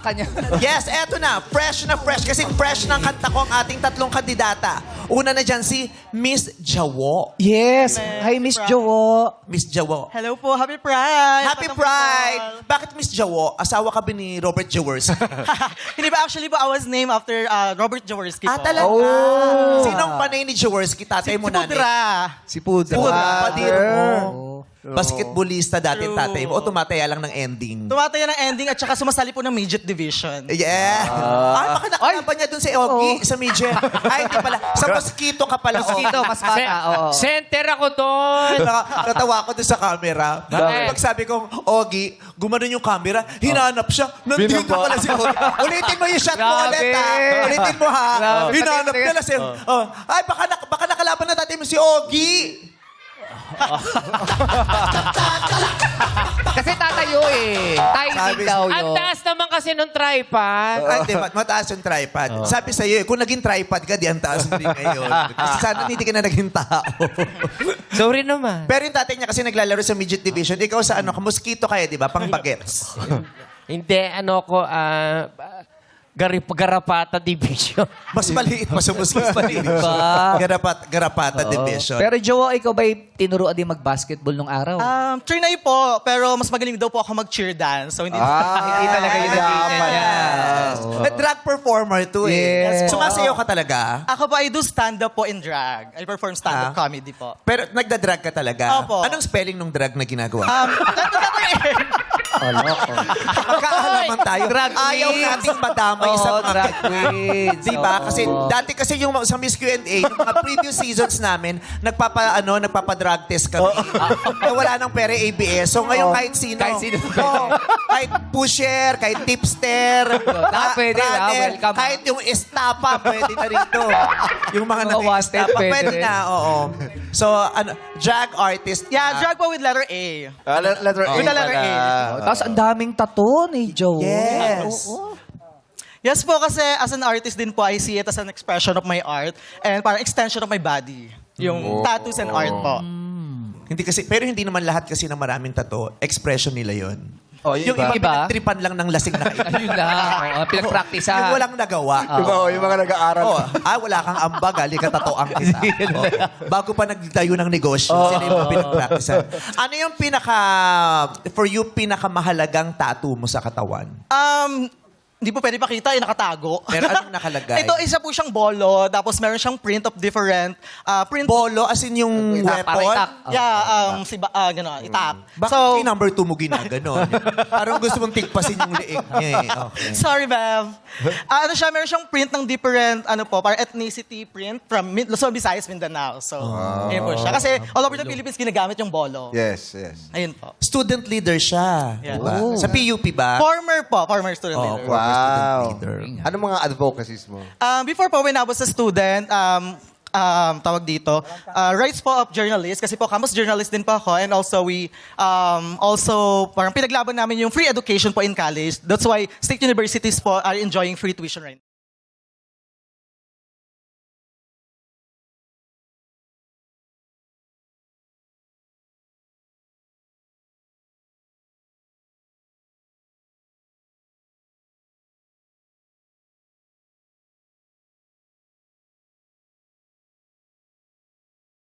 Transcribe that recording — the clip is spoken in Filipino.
Kanya. Yes, eto na. Fresh na fresh. Kasi fresh ng kanta ko ang ating tatlong kandidata. Una na dyan si Miss Jawo. Yes. Hi, Miss Jowo. Miss Jawo. Hello po, Happy Pride! Happy Pride! Bakit Miss Jawo? Asawa ka ba ni Robert Jaworski? Hindi ba actually po, I was named after Robert Jaworski po. Talaga? Oh. Sinong panay ni Jaworski? Tatay mo, nanay? Pudra. Si Pudra. Pudra, padiro mo. Oh. Basketballista dati True. tatay mo. O tumataya lang ng ending? Tumataya ng ending at saka sumasali po ng midget division. Yeah. Baka nakalaban niya dun si Ogie sa midget. Ay, hindi pala. Sa mosquito ka pala, Ogie. Mosquito, mas bata. Oo. Center ako doon. Natawa ko dun sa camera. Bakit? Pag sabi kong, Ogie, gumanon yung camera, hinanap siya. Nandito pala si Ogie. Ulitin mo yung shot mo Grabe. ulit, ha? Ulitin mo, ha? Grabe. Hinanap niya na si... Ay, baka nakalaban na natin mo si Ogie. Kasi tatayo eh. Timing daw Ang yun. taas naman kasi nung tripod. Ay, di, mataas yung tripod. Sabi sa'yo, kung naging tripod ka, di ang taas mo rin ngayon. Kasi sana hindi ka na naging tao. Sorry naman. Pero yung tatay niya kasi naglalaro sa midget division. Ikaw sa ano, mosquito kaya, di ba? Pang bagets. Hindi, ano ko, Garapata Division. Mas maliit pa sa mosquito division. ba? Garapata division. Pero Jowo, ikaw ba'y tinuruan din mag-basketball nung araw? Trinay po, pero mas magaling daw po ako mag-cheer dance. So hindi Hindi talaga yun dapat. Yes. Drag performer to eh. Yes. Sumasayaw ka talaga? Ako po, I do stand-up po in drag. I perform stand-up comedy po. Pero nagda-drag ka talaga? Opo. Anong spelling ng drag na ginagawa? Magkaalaman tayo. Drag Ayaw queens. nating madamay sa mga drag queens. Diba? Oo. Kasi dati kasi yung sa Miss Q&A, yung mga previous seasons namin, nagpapa-drug test kami. Na wala nang pera ABS. So ngayon kahit sino. Kahit sino. Oo. Kahit pusher, kahit tipster. Pwede, runner, welcome. Kahit yung estapa, pwede na rito. Yung mga Mga wanted, nag-estapa, pwede pwede rin. na. Oo. So, drag artist. Yeah, drag po with letter A. Letter A. With the letter A. Tapos ang daming tattoo ni Jowo. Yes. Yes po, kasi as an artist din po, I see it as an expression of my art and parang extension of my body. Yung tattoos and art po. Hindi kasi, pero hindi naman lahat kasi na maraming tattoo, expression nila yon. Oh, Yung iba. iba, Iba? pinagtripan lang ng lasing na kaibigan. Ayun lang. Pinag-practice Yung walang nagawa. Diba, yung mga nag-aaral. Wala kang ambag, likatatoang kita. Bago pa nagtayo ng negosyo, sila yung mga pinag-practicean. Ano yung for you, pinakamahalagang tattoo mo sa katawan? Hindi po pwede pakita, nakatago. Pero anong nakalagay? Ito, isa po siyang bolo, tapos meron siyang print of different print. Bolo, as in yung Itak, para weapon? itak. Yeah, gano'n, itak. Bakit yung number 2 mo ginaganon? Parang gusto mong tigpasin yung liig niya eh. Okay. Sorry, Bev. Meron siyang print ng different, parang ethnicity print from Luzon, Visayas, Mindanao. So, ayun po siya. Kasi all over the Philippines, ginagamit yung bolo. Yes, yes. Ayun po. Student leader siya. Yeah. Diba? Sa PUP ba? Former student leader. former student Wow. leader. Ano mga advocacies mo? Before po, when I was a student, tawag dito, rights po of journalists, kasi po campus journalist din po ako, and also parang pinaglaban namin yung free education po in college. That's why state universities po are enjoying free tuition right now.